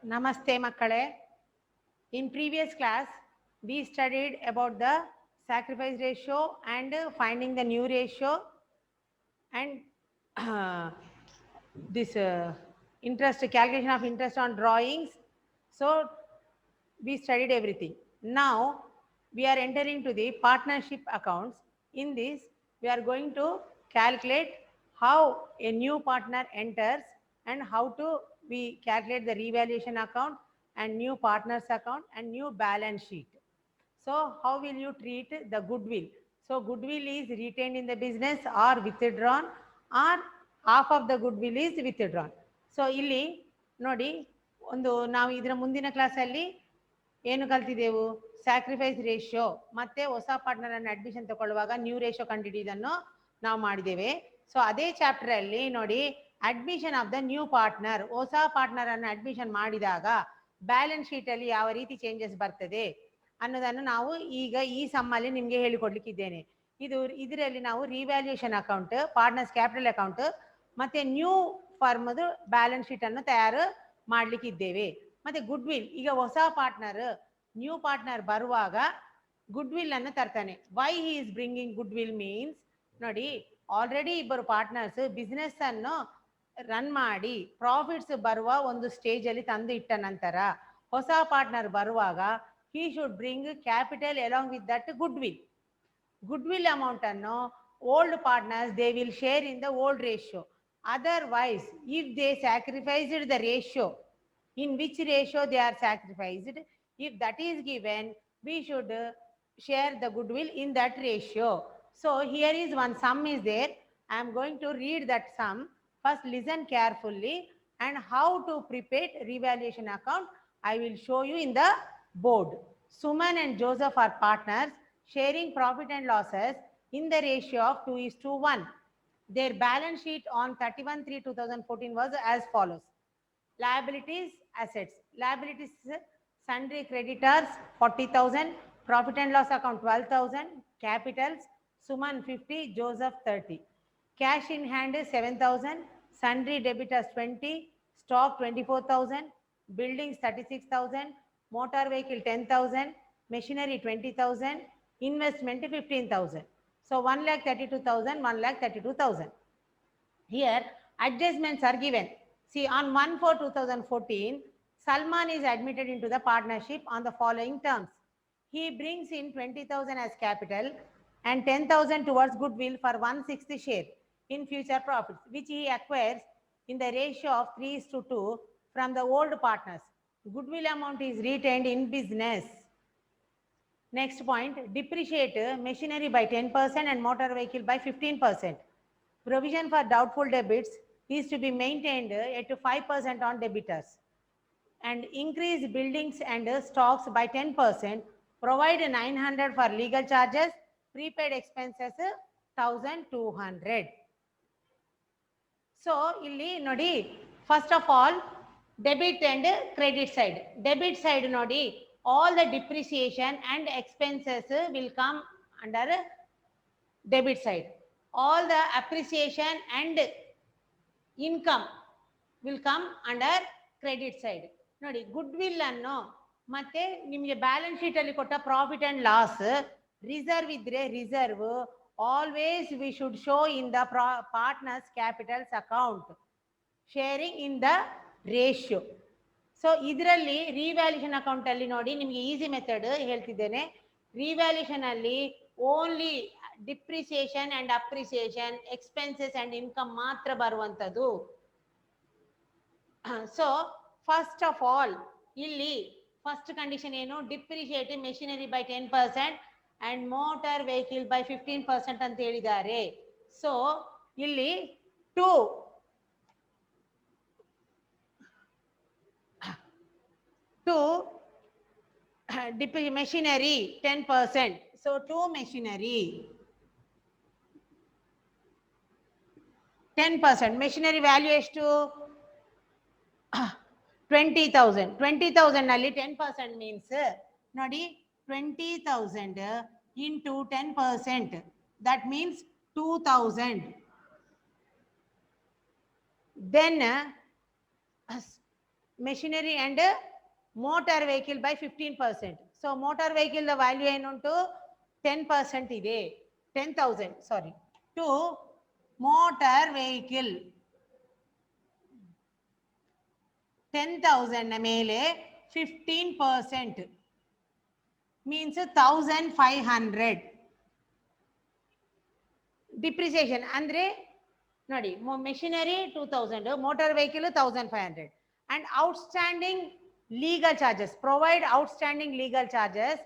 Namaste Makkale. In previous class, we studied about the sacrifice ratio and finding the new ratio and this interest calculation of interest on drawings. So we studied everything. Now we are entering to the partnership accounts. In this, we are going to calculate how a new partner enters and how to we calculate the revaluation account and new partners account and new balance sheet. So how will you treat the goodwill? So goodwill is retained in the business or withdrawn, or half of the goodwill is withdrawn. So ಇಲ್ಲಿ ನೋಡಿ, ಒಂದು ನಾವು ಇದರ ಮುಂದಿನ ಕ್ಲಾಸಲ್ಲಿ ಏನು ಕಲ್ತಿದ್ದೆವು? Sacrifice ratio ಮತ್ತೆ ಹೊಸ ಪಾರ್ಟ್ನರ್ ಅನ್ನು ಅಡ್ಮಿಷನ್ ತಗೊಳ್ಳುವಾಗ ನ್ಯೂ ರೇಷಿಯೋ ಕಂಡುಹಿಡಿಯುವುದನ್ನು ನಾವು ಮಾಡಿದ್ದೇವೆ. ಸೊ ಅದೇ ಚಾಪ್ಟರ್ ಅಲ್ಲಿ ನೋಡಿ, admission of the new partner, ಹೊಸ ಪಾರ್ಟ್ನರ್ ಅನ್ನು ಅಡ್ಮಿಷನ್ ಮಾಡಿದಾಗ ಬ್ಯಾಲೆನ್ಸ್ ಶೀಟ್ ಅಲ್ಲಿ ಯಾವ ರೀತಿ ಚೇಂಜಸ್ ಬರ್ತದೆ ಅನ್ನೋದನ್ನು ನಾವು ಈಗ ಈ ಸಮ್ಮಲ್ಲಿ ನಿಮಗೆ ಹೇಳಿಕೊಡ್ಲಿಕ್ಕಿದ್ದೇನೆ. ಇದರಲ್ಲಿ ನಾವು revaluation account, partners capital account ಮತ್ತೆ ನ್ಯೂ ಫರ್ಮ್ದು ಬ್ಯಾಲೆನ್ಸ್ ಶೀಟ್ ಅನ್ನು ತಯಾರು ಮಾಡ್ಲಿಕ್ಕಿದ್ದೇವೆ. ಮತ್ತೆ ಗುಡ್ವಿಲ್, ಈಗ ಹೊಸ ಪಾರ್ಟ್ನರ್ ನ್ಯೂ ಪಾರ್ಟ್ನರ್ ಬರುವಾಗ ಗುಡ್ವಿಲ್ ಅನ್ನು ತರ್ತಾನೆ. Why he is bringing goodwill means, ನೋಡಿ ಆಲ್ರೆಡಿ ಇಬ್ಬರು ಪಾರ್ಟ್ನರ್ಸ್ ಬಿಸ್ನೆಸ್ ಅನ್ನು ರನ್ ಮಾಡಿ ಪ್ರಾಫಿಟ್ಸ್ ಬರುವ ಒಂದು ಸ್ಟೇಜ್ ಅಲ್ಲಿ ತಂದು ಇಟ್ಟ ನಂತರ ಹೊಸ ಪಾರ್ಟ್ನರ್ ಬರುವಾಗ he should bring capital along with that goodwill. Goodwill amount anno old partners they will share in the old ratio. Otherwise, if they sacrificed the ratio, in which ratio they are sacrificed, if that is given, we should share the goodwill in that ratio. So here is one sum is there. I am going to read that sum. First listen carefully, and how to prepare revaluation account I will show you in the board. Suman and Joseph are partners sharing profit and losses in the ratio of 2:1. Their balance sheet on 31/3/2014 was as follows. Liabilities, assets. Liabilities, sundry creditors 40,000, profit and loss account 12,000, capitals Suman 50, Joseph 30. Cash in hand is 7,000, sundry debitors 20, stock 24,000, buildings 36,000, motor vehicle 10,000, machinery 20,000, investment 15,000. So 1,32,000, 1,32,000. Here adjustments are given. See, on 1/4/2014, Salman is admitted into the partnership on the following terms. He brings in 20,000 as capital and 10,000 towards goodwill for 1/6 share in future profits, which he acquires in the ratio of 3:2 from the old partners. Goodwill amount is retained in business. Next point, depreciate machinery by 10% and motor vehicle by 15%. Provision for doubtful debits is to be maintained at 5% on debitors. And increase buildings and stocks by 10%. Provide 900 for legal charges. Prepaid expenses 1,200. So ಇಲ್ಲಿ ನೋಡಿ, first of all debit and credit side. Debit side ನೋಡಿ, all the depreciation and expenses will come under debit side. All the appreciation and income will come under credit side. ನೋಡಿ, goodwill ಅನ್ನು ಮತ್ತೆ ನಿಮಗೆ balance sheet ಅಲ್ಲಿ ಕೊಟ್ಟ profit and loss, reserve ಇದ್ರೆ reserve always we should show in the partners capitals account, sharing in the ratio. So ಇದರಲ್ಲಿ revaluation account ಅಲ್ಲಿ ನೋಡಿ, ನಿಮಗೆ ಈಸಿ ಮೆಥಡ್ ಹೇಳ್ತಿದ್ದೇನೆ. ರಿವ್ಯಾಲ್ಯೂಷನ್ ಅಲ್ಲಿ only depreciation and appreciation, expenses and income ಮಾತ್ರ ಬರುವಂಥದ್ದು. So first of all ಇಲ್ಲಿ first condition ಏನು? Depreciate machinery by 10% and motor vehicle by 15% ಅಂತ ಹೇಳಿದ್ದಾರೆ. ಸೊ ಇಲ್ಲಿ to machinery 10%. So to machinery 10%. machinery value ಎಷ್ಟು? 20,000. 20,000 ನಲ್ಲಿ 10% means ನೋಡಿ, 20,000 into 10%, that means 2,000. Then machinery and motor vehicle by 15%. So motor vehicle the value ಏನುಂಟು 10% ಇದೆ, 10,000 sorry, to motor vehicle 10,000 ಮೇಲೆ 15% means 1,500. Depreciation ಅಂದರೆ ನೋಡಿ, machinery 2,000, motor vehicle 1,500, and outstanding legal charges, provide outstanding legal charges,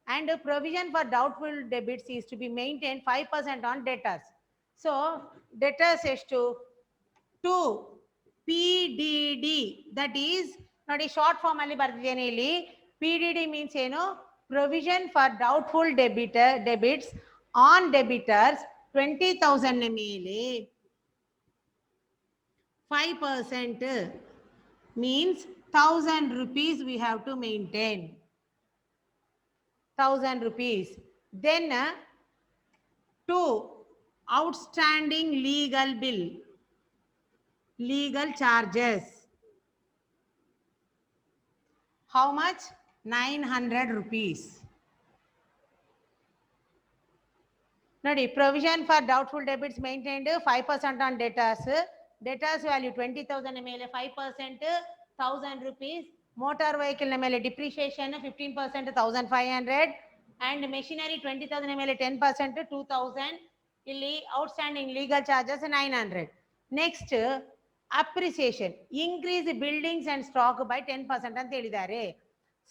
and provision for doubtful debits is to be maintained 5% on debtors. So debtors ಎಷ್ಟು 2 PDD, that is ನೋಡಿ short form ಅಲ್ಲಿ ಬರ್ತಿದ್ದೇನೆ ಇಲ್ಲಿ. PDD means ಏನು, provision for doubtful debits on debitors 20,000 ಮೇಲೆ 5% means 1,000 rupees we have to maintain, 1,000 rupees. Then 2 outstanding legal bill, legal charges. How much? 900 rupees. ನೋಡಿ, provision for doubtful debits maintained 5% on debtors. Debtors value 20,000 ಮೇಲೆ 5%, 1,000 rupees. Motor vehicle ಮೇಲೆ depreciation 15%, 1,500, and machinery 20,000 ಮೇಲೆ 10%, 2,000. ಇಲ್ಲಿ outstanding legal charges 900. Next appreciation, increase buildings and stock by 10% ಅಂತ ಹೇಳಿದ್ದಾರೆ.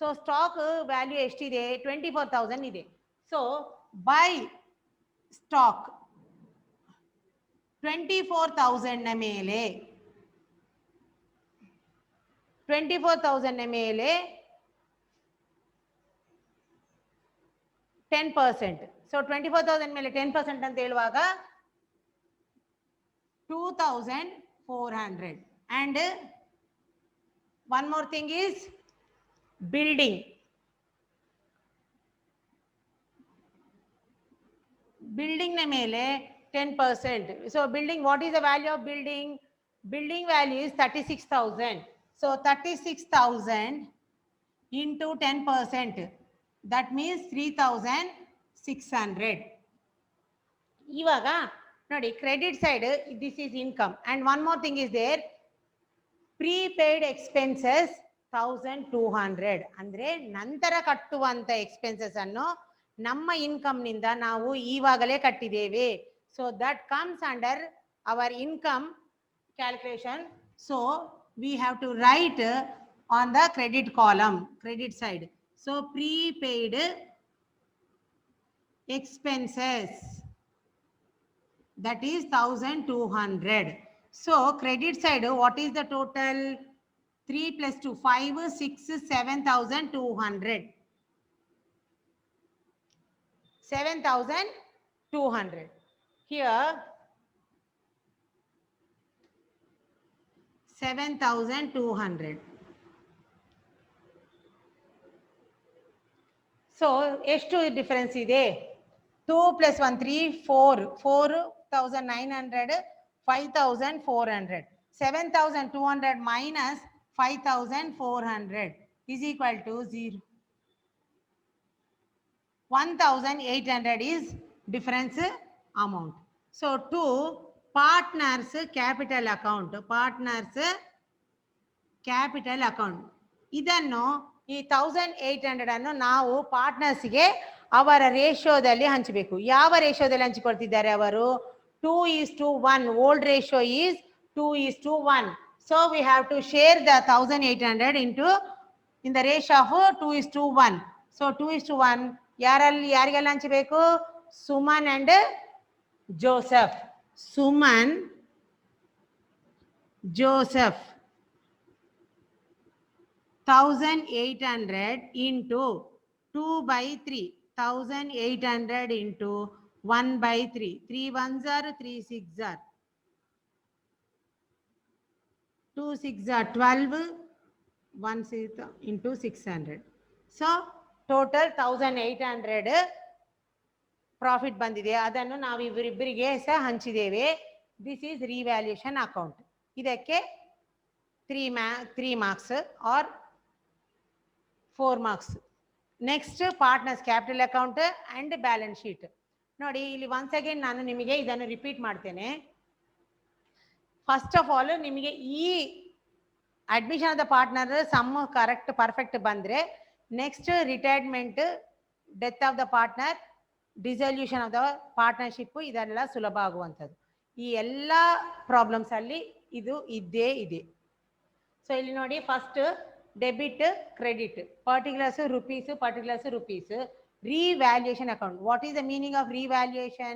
So stock value ಎಷ್ಟಿದೆ? 24,000 ಇದೆ. So by stock 24,000 ಮೇಲೆ 10%. So 24,000 ಮೇಲೆ 10% ಅಂತ ಹೇಳುವಾಗ 2,400. And one more thing is building. Building ನ ಮೇಲೆ 10%. So building, what is the value of building? Building value is 36,000. So 36,000 into 10%, that means 3,600. ಇವಾಗ ನೋಡಿ, credit side this is income. And one more thing is there, prepaid expenses 1,200. ಅಂದ್ರೆ ನಂತರ ಕಟ್ಟುವಂತ expenses ಅನ್ನು ನಮ್ಮ income ನಿಂದ ನಾವು ಈವಾಗಲೇ ಕಟ್ಟಿದ್ದೇವೆ. So that comes under our income calculation. So we have to write on the credit column, credit side. So prepaid expenses, that is 1,200. So credit side, what is the total? 3 plus 2, 5, 6, 7,200. 7,200. Here 7,200. So ಎಷ್ಟು difference ಇದೆ? 2 plus 1, 3, 4, 4,900, 5,400. 7,200 minus 5,400 is equal to 0. 1,800 is difference amount. So to partners capital account, partners capital account, ಇದನ್ನು ಈ 1,800 ಅನ್ನು ನಾವು ಪಾರ್ಟ್ನರ್ಸ್ಗೆ ಅವರ ರೇಷಿಯೋದಲ್ಲಿ ಹಂಚಬೇಕು. ಯಾವ ರೇಷಿಯೋದಲ್ಲಿ ಹಂಚಿಕೊಳ್ತಿದ್ದಾರೆ ಅವರು? 2:1. Old ratio is 2:1. So we have to share the 1,800 into in the ratio of 2:1. So 2:1 ಯಾರಿಗೆಲ್ಲ ಹಂಚಬೇಕು? Suman and Joseph. Suman, Joseph 1,800 into 2/3. 1,800 into 1/3. 3 1s are 3 6s are 2 6s are 12. 1 into 600. So total 1,800 profit ಬಂದಿದೆ. ಅದನ್ನು ನಾವು ಇವರಿಬ್ಬರಿಗೆ ಸಹ ಹಂಚಿದ್ದೇವೆ. This is revaluation account. ಇದಕ್ಕೆ 3 marks or 4 marks. Next, partners capital account and balance sheet. ನೋಡಿ ಇಲ್ಲಿ once again ನಾನು ನಿಮಗೆ ಇದನ್ನು ರಿಪೀಟ್ ಮಾಡ್ತೇನೆ. ಫಸ್ಟ್ ಆಫ್ ಆಲ್ ನಿಮಗೆ ಈ admission of the partner sum correct perfect ಬಂದರೆ next retirement, death of the partner, dissolution of the partnership ಇದೆಲ್ಲ ಸುಲಭ ಆಗುವಂಥದ್ದು. ಈ ಎಲ್ಲ ಪ್ರಾಬ್ಲಮ್ಸ್ ಅಲ್ಲಿ ಇದು ಇದ್ದೇ ಇದೆ. ಸೊ ಇಲ್ಲಿ ನೋಡಿ, first debit credit, particulars rupees, revaluation account. What is the meaning of revaluation?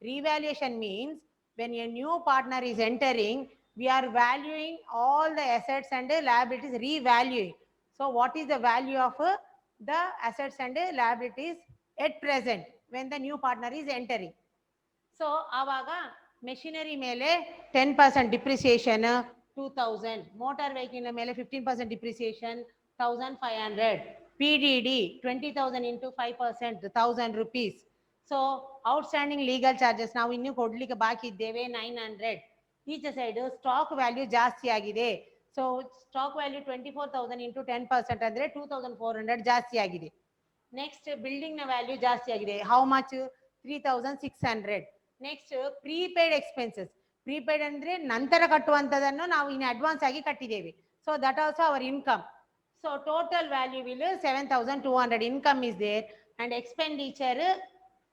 Revaluation means when a new partner is entering, we are valuing all the assets and liabilities, revaluing. So what is the value of the assets and liabilities at present when the new partner is entering? So avaga machinery mele 10% depreciation 2000, motor vehicle mele 15% depreciation 1500, PDD 20,000 into 5% 1000 rupees. So outstanding legal charges ನಾವು ಇನ್ನೂ ಕೊಡ್ಲಿಕ್ಕೆ ಬಾಕಿ ಇದ್ದೇವೆ 900. ಈಚೆ side stock value ಜಾಸ್ತಿ ಆಗಿದೆ. So stock value 24,000 into 10% ಅಂದರೆ 2,400 ಜಾಸ್ತಿ ಆಗಿದೆ. ನೆಕ್ಸ್ಟ್ ಬಿಲ್ಡಿಂಗ್ ನ ವ್ಯಾಲ್ಯೂ ಜಾಸ್ತಿ ಆಗಿದೆ. How much? 3,600. Next prepaid expenses. Prepaid ಅಂದ್ರೆ ನಂತರ ಕಟ್ಟುವಂಥದ್ದನ್ನು ನಾವು ಇನ್ನು ಅಡ್ವಾನ್ಸ್ ಆಗಿ ಕಟ್ಟಿದ್ದೇವೆ. So that also our income. So total value will 7,200 income is there and expenditure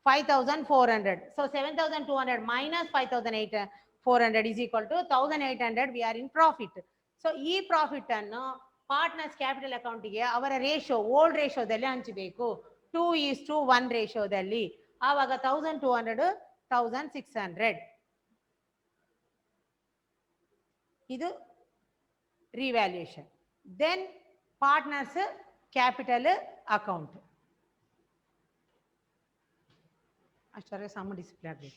5,400. So 7,200 minus 5,400 is equal to 1,800. We are in profit. So ee profit annu partners capital account ge avara ratio old ratio dalli ಹಂಚಬೇಕು. 2:1 ratio dalli. ಆವಾಗ 1,200 1,600. ಇದು revaluation. Then partners capital account. Ashara some display agre.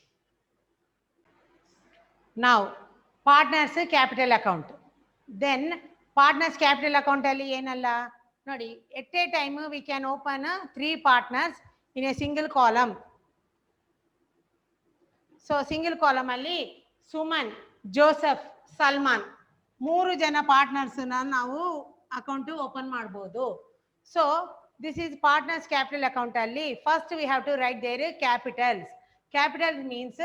Now partners capital account. Then partners capital account alli enalla nodi, at a time we can open 3 partners in a single column. So single column alli Suman, Joseph, Salman 3 ಜನ partners ನಾವು account open ಮಾಡಬಹುದು. So this is partners capital account ಅಲ್ಲಿ first we have to write their capitals. Capital means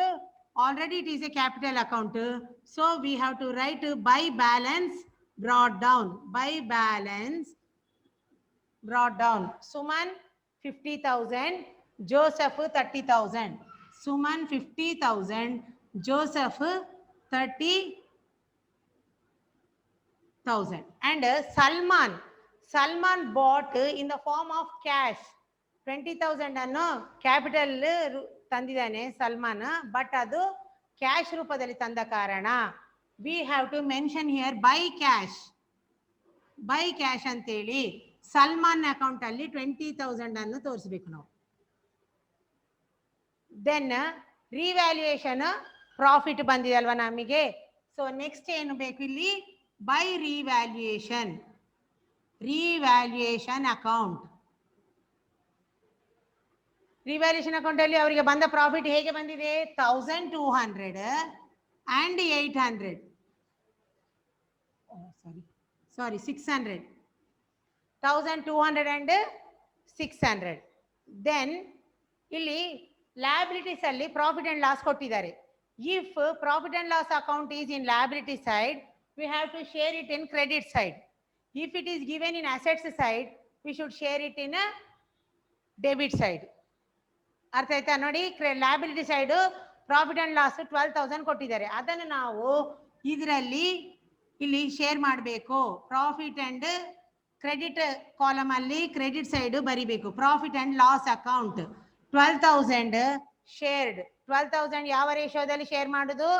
already it is a capital account. So we have to write by balance brought down. By balance brought down. Suman 50,000, Joseph 30,000. Suman 50,000, Joseph 30,000. And Salman bought in the form of cash 20,000 ಅನ್ನು capital ತಂದಿದ್ದಾನೆ Salman, but ಅದು cash ರೂಪದಲ್ಲಿ ತಂದ ಕಾರಣ we have to mention here by cash ಅಂತೇಳಿ Salman account ಅಲ್ಲಿ 20,000 ಅನ್ನು ತೋರಿಸಬೇಕು ನಾವು. ದೆನ್ ರಿವ್ಯಾಲ್ಯೂಯೇಷನ್ ಪ್ರಾಫಿಟ್ ಬಂದಿದೆ ಅಲ್ವಾ ನಮಗೆ. ಸೊ ನೆಕ್ಸ್ಟ್ ಏನು ಬೇಕು ಇಲ್ಲಿ? By revaluation account. Revaluation account ಅಲ್ಲಿ ಅವರಿಗೆ ಬಂದ ಪ್ರಾಫಿಟ್ ಹೇಗೆ ಬಂದಿದೆ? 1,200 and 800. ಸಾರಿ 600. 1,200 and 600. ದೆನ್ ಇಲ್ಲಿ ಲಯಬಿಲಿಟೀಸ್ ಅಲ್ಲಿ ಪ್ರಾಫಿಟ್ ಅಂಡ್ ಲಾಸ್ ಕೊಟ್ಟಿದ್ದಾರೆ. If profit and loss account is in liability side, we have to share it in credit side. If it is given in assets side, we should share it in a debit side. ಅರ್ಥ ಆಯ್ತಾ ನೋಡಿ? Liability side profit and loss 12,000 ಕೊಟ್ಟಿದ್ದಾರೆ. ಅದನ್ನು ನಾವು ಇದರಲ್ಲಿ ಇಲ್ಲಿ share ಮಾಡಬೇಕು. Profit and credit column ಅಲ್ಲಿ ಕ್ರೆಡಿಟ್ ಸೈಡ್ ಬರಿಬೇಕು. ಪ್ರಾಫಿಟ್ ಅಂಡ್ ಲಾಸ್ ಅಕೌಂಟ್ 12,000 ಶೇರ್ಡ್. 12,000 ಯಾವ ರೇಷಿಯೋದಲ್ಲಿ ಶೇರ್ ಮಾಡುದು?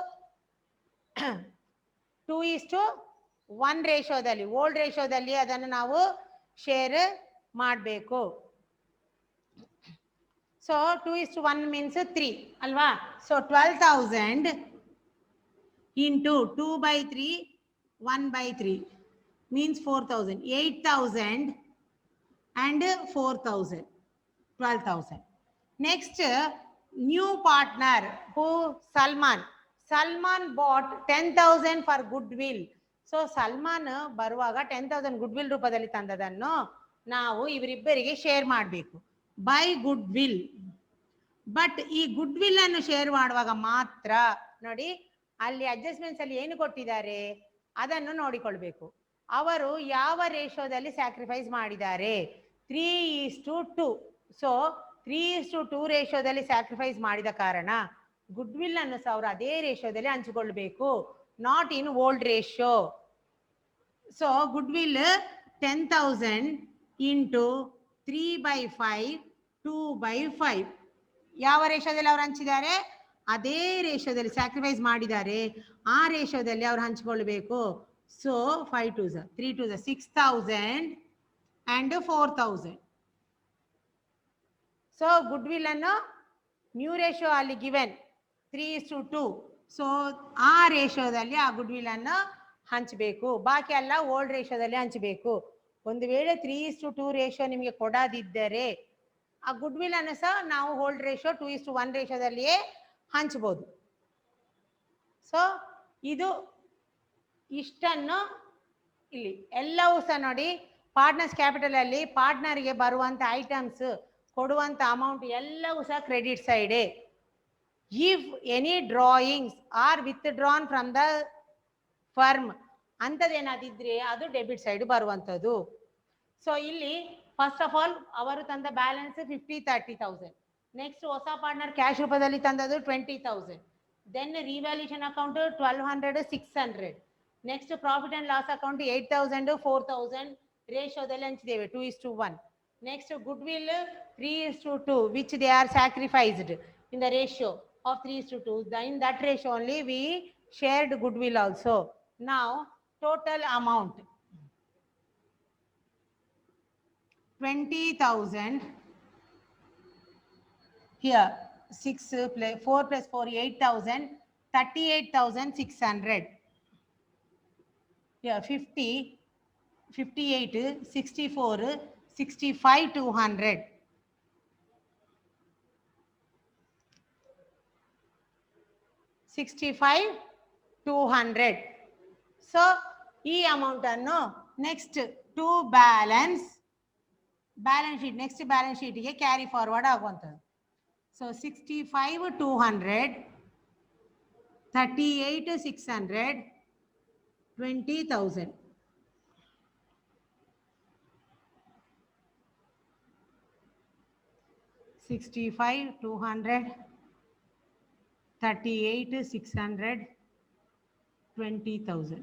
2:1 ರೇಷಿಯೋದಲ್ಲಿ, ಓಲ್ಡ್ ರೇಷಿಯೋದಲ್ಲಿ ಅದನ್ನು ನಾವು ಶೇರ್ ಮಾಡಬೇಕು. ಸೊ 2:1 ಮೀನ್ಸ್ 3 ಅಲ್ವಾ? So 12,000 into 2/3 1/3 means 4,000. 8,000 and 4,000. 12,000. Next, new partner who Salman bought 10,000 for goodwill. So Salman ಬರುವಾಗ 10,000 ಗುಡ್ ವಿಲ್ ರೂಪದಲ್ಲಿ ತಂದದನ್ನು ನಾವು ಇವರಿಬ್ಬರಿಗೆ ಶೇರ್ ಮಾಡಬೇಕು ಬೈ ಗುಡ್ ವಿಲ್. ಬಟ್ ಈ ಗುಡ್ ವಿಲ್ ಅನ್ನು ಶೇರ್ ಮಾಡುವಾಗ ಮಾತ್ರ ನೋಡಿ ಅಲ್ಲಿ ಅಡ್ಜಸ್ಟ್ಮೆಂಟ್ಸ್ ಅಲ್ಲಿ ಏನು ಕೊಟ್ಟಿದ್ದಾರೆ ಅದನ್ನು ನೋಡಿಕೊಳ್ಬೇಕು. ಅವರು ಯಾವ ರೇಷೋದಲ್ಲಿ ಸ್ಯಾಕ್ರಿಫೈಸ್ ಮಾಡಿದ್ದಾರೆ 3:2. ಸೊ 3:2 ರೇಷೋದಲ್ಲಿ ಸ್ಯಾಕ್ರಿಫೈಸ್ ಮಾಡಿದ ಕಾರಣ ಗುಡ್ ವಿಲ್ ಅನ್ನು ಸಹ ಅವರು ಅದೇ ರೇಷೋದಲ್ಲಿ ಹಂಚಿಕೊಳ್ಬೇಕು, not in old ratio. So goodwill 10,000 into 3/5 2/5 ಯಾವ ರೇಷೋದಲ್ಲಿ ಅವ್ರು ಹಂಚಿದ್ದಾರೆ ಅದೇ ರೇಷೋದಲ್ಲಿ ಸ್ಯಾಕ್ರಿಫೈಸ್ ಮಾಡಿದ್ದಾರೆ, ಆ ರೇಷೋದಲ್ಲಿ ಅವ್ರು ಹಂಚಿಕೊಳ್ಬೇಕು. So 5 2s 3 2s 6,000 and 4,000. So goodwill ಅನ್ನು ನ್ಯೂ ರೇಷೋ ಅಲ್ಲಿ ಗಿವೆನ್ 3:2. ಸೊ ಆ ರೇಷೋದಲ್ಲಿ ಆ ಗುಡ್ ವಿಲ್ ಅನ್ನು ಹಂಚಬೇಕು, ಬಾಕಿ ಎಲ್ಲ ಓಲ್ಡ್ ರೇಷೋದಲ್ಲಿ ಹಂಚಬೇಕು. ಒಂದು ವೇಳೆ 3:2 ರೇಷೋ ನಿಮಗೆ ಕೊಡದಿದ್ದರೆ ಆ ಗುಡ್ ವಿಲ್ ಅನ್ನು ಸಹ ನಾವು ಓಲ್ಡ್ ರೇಷೋ 2:1 ರೇಷೋದಲ್ಲಿಯೇ ಹಂಚಬಹುದು. ಸೊ ಇದು ಇಷ್ಟನ್ನು ಇಲ್ಲಿ ಎಲ್ಲವೂ ಸಹ ನೋಡಿ ಪಾರ್ಟ್ನರ್ಸ್ ಕ್ಯಾಪಿಟಲ್ ಅಲ್ಲಿ ಪಾರ್ಟ್ನರ್ಗೆ ಬರುವಂತ ಐಟಮ್ಸ್ ಕೊಡುವಂತ ಅಮೌಂಟ್ ಎಲ್ಲವೂ ಸಹ ಕ್ರೆಡಿಟ್ ಸೈಡೇ. If any drawings are withdrawn from the firm ಅಂಥದ್ದೇನಾದಿದ್ರೆ ಅದು ಡೆಬಿಟ್ ಸೈಡ್ ಬರುವಂಥದ್ದು. ಸೊ ಇಲ್ಲಿ ಫಸ್ಟ್ ಆಫ್ ಆಲ್ ಅವರು ತಂದ ಬ್ಯಾಲೆನ್ಸ್ 50,30,000. ನೆಕ್ಸ್ಟ್ ಹೊಸ ಪಾರ್ಟ್ನರ್ ಕ್ಯಾಶ್ ರೂಪದಲ್ಲಿ ತಂದದ್ದು 20,000. Then revaluation account 1,200 600. Next profit and loss account 8,000 4,000 ರೇಷೋದಲ್ಲಿ ಹಂಚಿದ್ದೇವೆ 2:1. Next goodwill 3:2 which they are sacrificed in the ratio of 3:2. In that ratio only we shared goodwill also. Now total amount 20,000 here 6 plus 4 plus 4 8,000 38,600. Here 50 58 64 65 200. 65 200. So ಈ amount ಅನ್ನು next to balance sheet next balance ಶೀಟ್ಗೆ carry forward ಆಗುವಂಥದ್ದು. So 65 200 38 600 20,000. $65 200 38 600 20,000.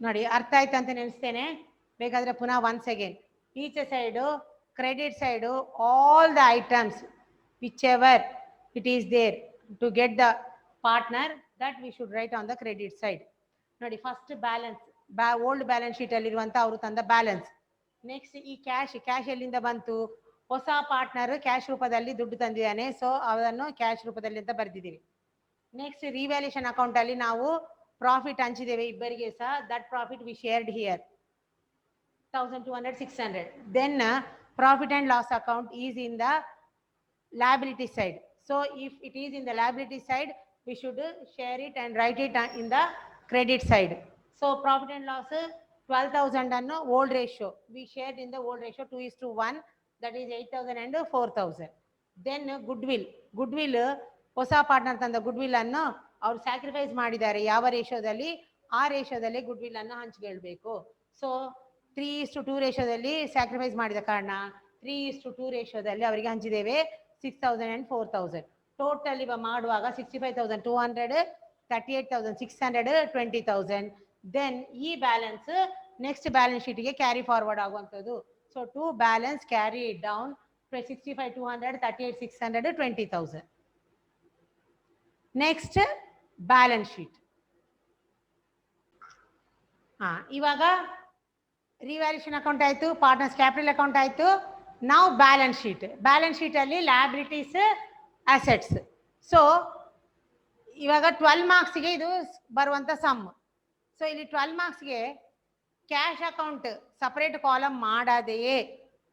ನೋಡಿ ಅರ್ಥ ಆಯ್ತು ಅಂತ ನೆನೆಸ್ತೇನೆ. ಬೇಕಾದ್ರೆ ಪುನಃ ಒನ್ಸ್ ಅಗೇನ್ ಈಚೆ side credit side all the items whichever it is there to get the partner that we should write on the credit side. ನೋಡಿ first balance old balance sheet ಅಲ್ಲಿರುವಂತ ಅವರು ತಂದ ಬ್ಯಾಲೆನ್ಸ್. ನೆಕ್ಸ್ಟ್ ಈ cash ಎಲ್ಲಿಂದ ಬಂತು, ಹೊಸ partner cash ರೂಪದಲ್ಲಿ ದುಡ್ಡು ತಂದಿದ್ದಾನೆ, ಸೊ ಅದನ್ನು ಕ್ಯಾಶ್ ರೂಪದಲ್ಲಿ ಅಂತ ಬರೆದಿದ್ದೀವಿ. ನೆಕ್ಸ್ಟ್ ರಿವ್ಯಾಲ್ಯೂಷನ್ ಅಕೌಂಟ್ ಅಲ್ಲಿ ನಾವು ಪ್ರಾಫಿಟ್ ಹಂಚಿದ್ದೇವೆ ಇಬ್ಬರಿಗೆ ಸಹ, that profit we shared here 1,200 600. Then profit and loss account is in the liability side. So if it is in the liability side we should share it and write it in the credit side. So profit and loss 12,000 anno old ratio we shared in the old ratio 2:1, that is 8,000 and 4,000. Then goodwill ಹೊಸ partner ತಂದ goodwill ಅನ್ನು ಅವ್ರು sacrifice ಮಾಡಿದ್ದಾರೆ ಯಾವ ರೇಷೋದಲ್ಲಿ ಆ ರೇಷೋದಲ್ಲಿ goodwill ಅನ್ನು ಹಂಚಿಕೊಳ್ಳಬೇಕು. So 3:2 ರೇಷೋದಲ್ಲಿ sacrifice ಮಾಡಿದ ಕಾರಣ 3:2 ರೇಷೋದಲ್ಲಿ ಅವರಿಗೆ ಹಂಚಿದ್ದೇವೆ 6,000 and 4,000. ಟೋಟಲ್ ಇವ ಮಾಡುವಾಗ 65,200 38,600 20,000. ದೆನ್ ಈ ಬ್ಯಾಲೆನ್ಸ್ ನೆಕ್ಸ್ಟ್ ಬ್ಯಾಲೆನ್ಸ್ ಶೀಟ್ಗೆ ಕ್ಯಾರಿ ಫಾರ್ವರ್ಡ್ ಆಗುವಂಥದ್ದು. So to balance carry down 65,200 38,600 20,000. Next balance sheet. ಇವಾಗ ರಿವ್ಯಾಲ್ಯೂಷನ್ ಅಕೌಂಟ್ ಆಯ್ತು, ಪಾರ್ಟ್ನರ್ಸ್ ಕ್ಯಾಪಿಟಲ್ ಅಕೌಂಟ್ ಆಯ್ತು. ನಾವು ಬ್ಯಾಲೆನ್ಸ್ ಶೀಟ್ ಅಲ್ಲಿ ಲ್ಯಾಬಿಲಿಟೀಸ್ ಅಸೆಟ್ಸ್. ಸೊ ಇವಾಗ 12 ಮಾರ್ಕ್ಸ್ಗೆ ಇದು ಬರುವಂತ ಸಮ್. ಸೊ ಇಲ್ಲಿ 12 ಮಾರ್ಕ್ಸ್ಗೆ ಕ್ಯಾಶ್ ಅಕೌಂಟ್ ಸಪರೇಟ್ ಕಾಲಮ್ ಮಾಡದೆಯೇ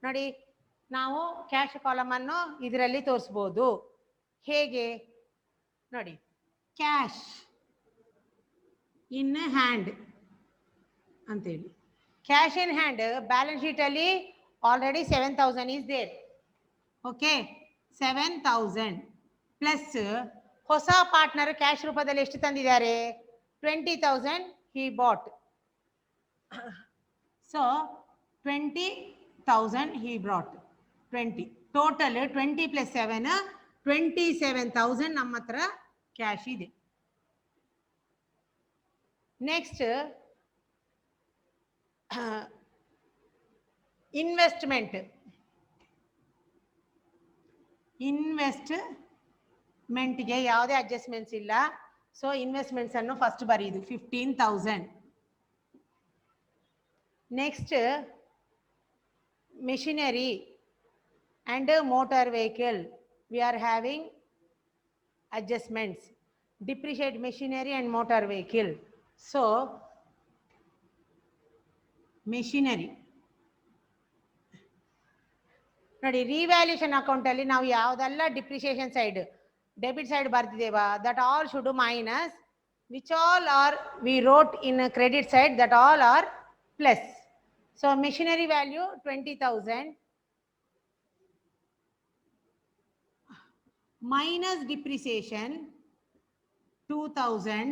ನೋಡಿ ನಾವು ಕ್ಯಾಶ್ ಕಾಲಮ್ ಅನ್ನು ಇದರಲ್ಲಿ ತೋರಿಸ್ಬೋದು. ಹೇಗೆ ನೋಡಿ ಕ್ಯಾಶ್ ಇನ್ ಹ್ಯಾಂಡ್ ಅಂತೇಳಿ. ಕ್ಯಾಶ್ ಇನ್ ಹ್ಯಾಂಡ್ ಬ್ಯಾಲೆನ್ಸ್ ಶೀಟಲ್ಲಿ already 7,000 is there. Okay, 7,000 plus ಹೊಸ ಪಾರ್ಟ್ನರ್ ಕ್ಯಾಶ್ ರೂಪದಲ್ಲಿ ಎಷ್ಟು ತಂದಿದ್ದಾರೆ? 20,000 he bought. So 20,000 he brought. 20 total 20 plus 7 27,000 ನಮ್ಮ ಹತ್ರ ಕ್ಯಾಶ್ ಇದೆ. Next investment. ಇನ್ವೆಸ್ಟ್ಮೆಂಟ್ಗೆ ಯಾವುದೇ ಅಡ್ಜಸ್ಟ್ಮೆಂಟ್ಸ್ ಇಲ್ಲ. ಸೊ ಇನ್ವೆಸ್ಟ್ಮೆಂಟ್ಸ್ ಅನ್ನು ಫಸ್ಟ್ ಬರೆಯುದು 15,000. Next machinery and motor vehicle, we are having adjustments. Depreciate machinery and motor vehicle. So machinery ನೋಡಿ, ರಿವ್ಯಾಲ್ಯೂಷನ್ ಅಕೌಂಟ್ ಅಲ್ಲಿ ನಾವು ಯಾವುದೆಲ್ಲ ಡಿಪ್ರಿಸಿಯೇಷನ್ ಸೈಡ್ ಡೆಬಿಟ್ ಸೈಡ್ ಬರ್ತಿದ್ದೇವಾ, that all should minus which all are we wrote in credit side, that all are plus. So machinery value 20,000 minus depreciation 2,000,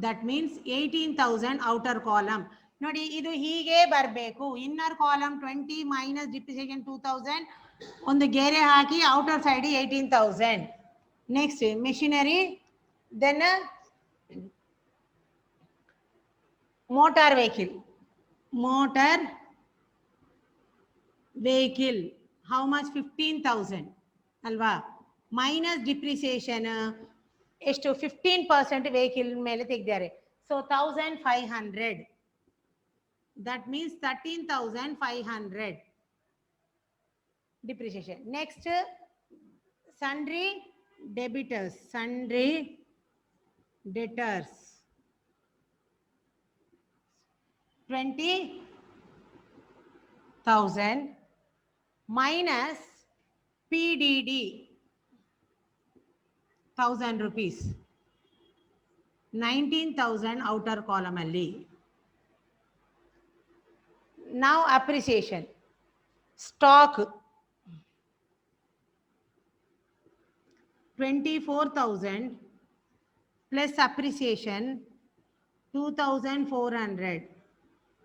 that means 18,000 outer column. ನೋಡಿ, ಇದು ಹೀಗೆ ಬರಬೇಕು. Inner column 20 minus depreciation 2,000, ಒಂದು ಗೆರೆ ಹಾಕಿ outer side 18,000. Next machinery, then motor vehicle. Motor vehicle how much? 15,000 ಅಲ್ವಾ? Minus depreciation ಎಷ್ಟು? 15% vehicle ಮೇಲೆ ತೆಗೆದಿದ್ದಾರೆ. So 1,500, that means 13,500 depreciation. Next sundry debtors. Sundry debtors 20,000 minus PDD 1,000 rupees, 19,000 outer column ಅಲ್ಲಿ. Now appreciation. Stock 24,000 plus appreciation 2,400,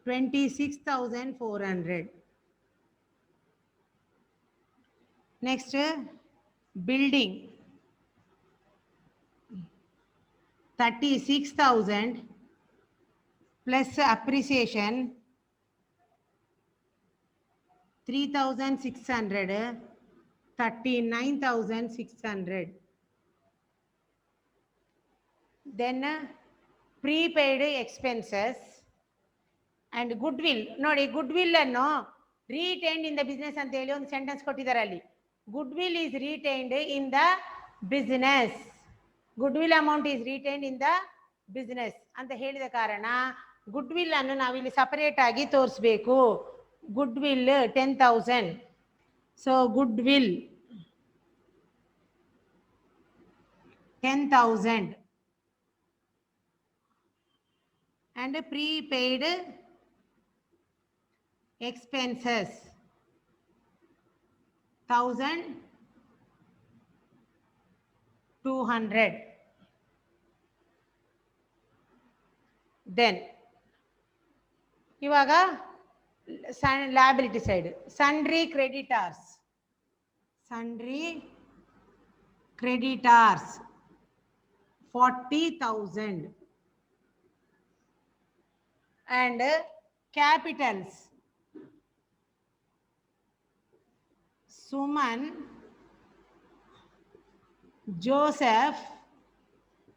26,400. Next building 36,000 plus appreciation 3,600, 39,600. Then prepaid expenses and goodwill. ನೋಡಿ, goodwill ಅನ್ನು retained in the business ಅಂತ ಹೇಳಿ ಒಂದು sentence ಕೊಟ್ಟಿದ್ದಾರೆ ಅಲ್ಲಿ. goodwill is retained in the business. goodwill amount is retained in the business ಅಂತ ಹೇಳಿದ ಕಾರಣ goodwill ಅನ್ನು ನಾವು ಇಲ್ಲಿ ಸಪರೇಟ್ ಆಗಿ ತೋರಿಸಬೇಕು. goodwill 10,000. so goodwill 10,000 and prepaid expenses 1,200. then ಇವಾಗ liability side, sundry creditors. sundry creditors 40,000 and capitals Suman, Joseph,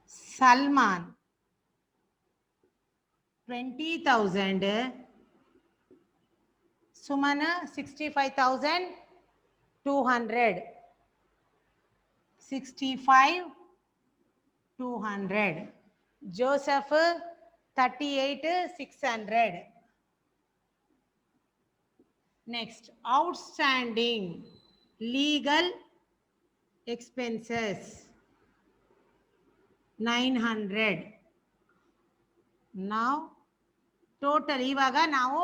Salman 20,000. Suman 65,200, 65,200. Joseph 38,600. Next outstanding legal expenses 900. ನಾವು ಟೋಟಲ್ ಇವಾಗ ನಾವು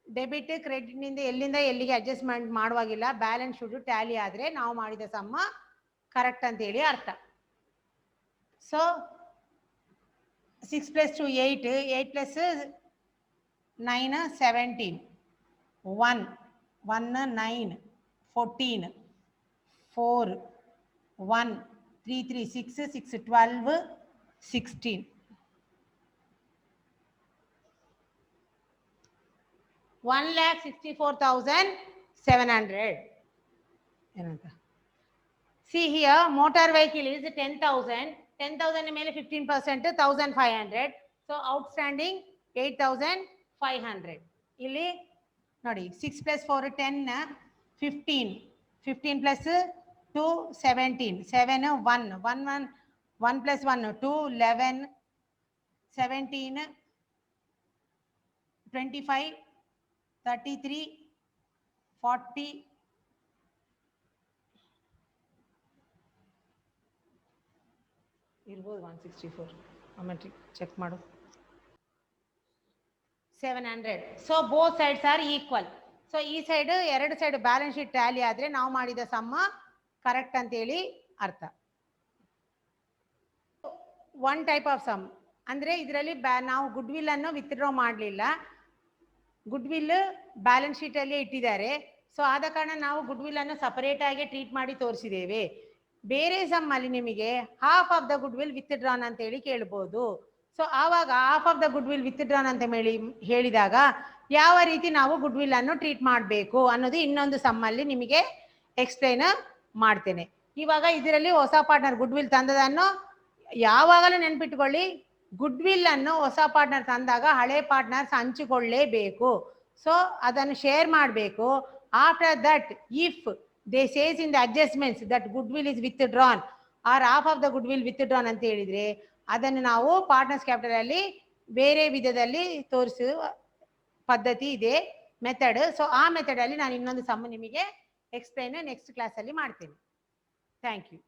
ಡೆಬಿಟ್ ಕ್ರೆಡಿಟ್ ನಿಂದ ಎಲ್ಲಿಂದ ಎಲ್ಲಿಗೆ ಅಡ್ಜಸ್ಟ್ಮೆಂಟ್ ಮಾಡುವಾಗಿಲ್ಲ, ಬ್ಯಾಲೆನ್ಸ್ ಶೀಟ್ ಟ್ಯಾಲಿ ಆದರೆ ನಾವು ಮಾಡಿದ ಸಮ್ಮ ಕರೆಕ್ಟ್ ಅಂತ ಹೇಳಿ ಅರ್ಥ. So 6 + 2 8, 8 + 9 17, 1 1 9 14, 4 1 3 3 6 6 12 16. 1,64,700. See here, motor vehicle is 10,000. 10,000 ಮೇಲೆ 15% 1,500. So outstanding 8,500. ಇಲ್ಲಿ ನೋಡಿ 6 + 4 10, 15, 15 + 2 17, 7 1 1 1 1 + 1 2 11, 17 25 33 40 ಇರ್ಬೋದು 164 ಆಮೇಲೆ ಚೆಕ್ ಮಾಡು 700. So both sides are equal. So ಈ ಸೈಡ್ ಎರಡು ಸೈಡ್ ಬ್ಯಾಲೆನ್ಸ್ ಶೀಟ್ ಟ್ಯಾಲಿ ಆದರೆ ನಾವು ಮಾಡಿದ ಸಮ್ಮ ಕರೆಕ್ಟ್ ಅಂತೇಳಿ ಅರ್ಥ. ಒನ್ ಟೈಪ್ ಆಫ್ ಸಮ್ ಅಂದರೆ ಇದರಲ್ಲಿ ನಾವು ಗುಡ್ ವಿಲ್ ಅನ್ನು ವಿತ್ಡ್ರಾ ಮಾಡಲಿಲ್ಲ, ಗುಡ್ ವಿಲ್ ಬ್ಯಾಲೆನ್ಸ್ ಶೀಟಲ್ಲಿ ಇಟ್ಟಿದ್ದಾರೆ. ಸೊ ಆದ ಕಾರಣ ನಾವು ಗುಡ್ ವಿಲ್ ಅನ್ನು ಸಪರೇಟ್ ಆಗಿ ಟ್ರೀಟ್ ಮಾಡಿ ತೋರಿಸಿದ್ದೇವೆ. ಬೇರೆ ಸಮ್ ಅಲ್ಲಿ ನಿಮಗೆ half of the goodwill withdrawn ಅಂತ ಹೇಳಿ ಕೇಳ್ಬೋದು. ಸೊ ಆವಾಗ half of the goodwill withdrawn ಅಂತ ಹೇಳಿದಾಗ ಯಾವ ರೀತಿ ನಾವು ಗುಡ್ ವಿಲ್ ಅನ್ನು ಟ್ರೀಟ್ ಮಾಡಬೇಕು ಅನ್ನೋದು ಇನ್ನೊಂದು ಸಮ್ಮಲ್ಲಿ ನಿಮಗೆ ಎಕ್ಸ್ಪ್ಲೈನ್ ಮಾಡ್ತೇನೆ. ಇವಾಗ ಇದರಲ್ಲಿ ಹೊಸ ಪಾರ್ಟ್ನರ್ ಗುಡ್ ವಿಲ್ ತಂದದನ್ನು ಯಾವಾಗಲೂ ನೆನ್ಪಿಟ್ಕೊಳ್ಳಿ, ಗುಡ್ ವಿಲ್ ಅನ್ನು ಹೊಸ ಪಾರ್ಟ್ನರ್ ತಂದಾಗ ಹಳೆ ಪಾರ್ಟ್ನರ್ಸ್ ಹಂಚಿಕೊಳ್ಳೇಬೇಕು. ಸೊ ಅದನ್ನು ಶೇರ್ ಮಾಡಬೇಕು. After that if they says in the adjustments that goodwill is withdrawn or half of the goodwill withdrawn ಅಂತ ಹೇಳಿದ್ರೆ ಅದನ್ನು ನಾವು ಪಾರ್ಟ್ನರ್ಸ್ ಕ್ಯಾಪಿಟಲ್ ಅಲ್ಲಿ ಬೇರೆ ವಿಧದಲ್ಲಿ ತೋರಿಸುವ ಪದ್ಧತಿ ಇದೆ, ಮೆಥಡ್. ಸೊ ಆ ಮೆಥಡ್ ಅಲ್ಲಿ ನಾನು ಇನ್ನೊಂದು ಸಮ್ ನಿಮಗೆ ಎಕ್ಸ್ಪ್ಲೈನ್ ನೆಕ್ಸ್ಟ್ ಕ್ಲಾಸಲ್ಲಿ ಮಾಡ್ತೇನೆ. Thank you.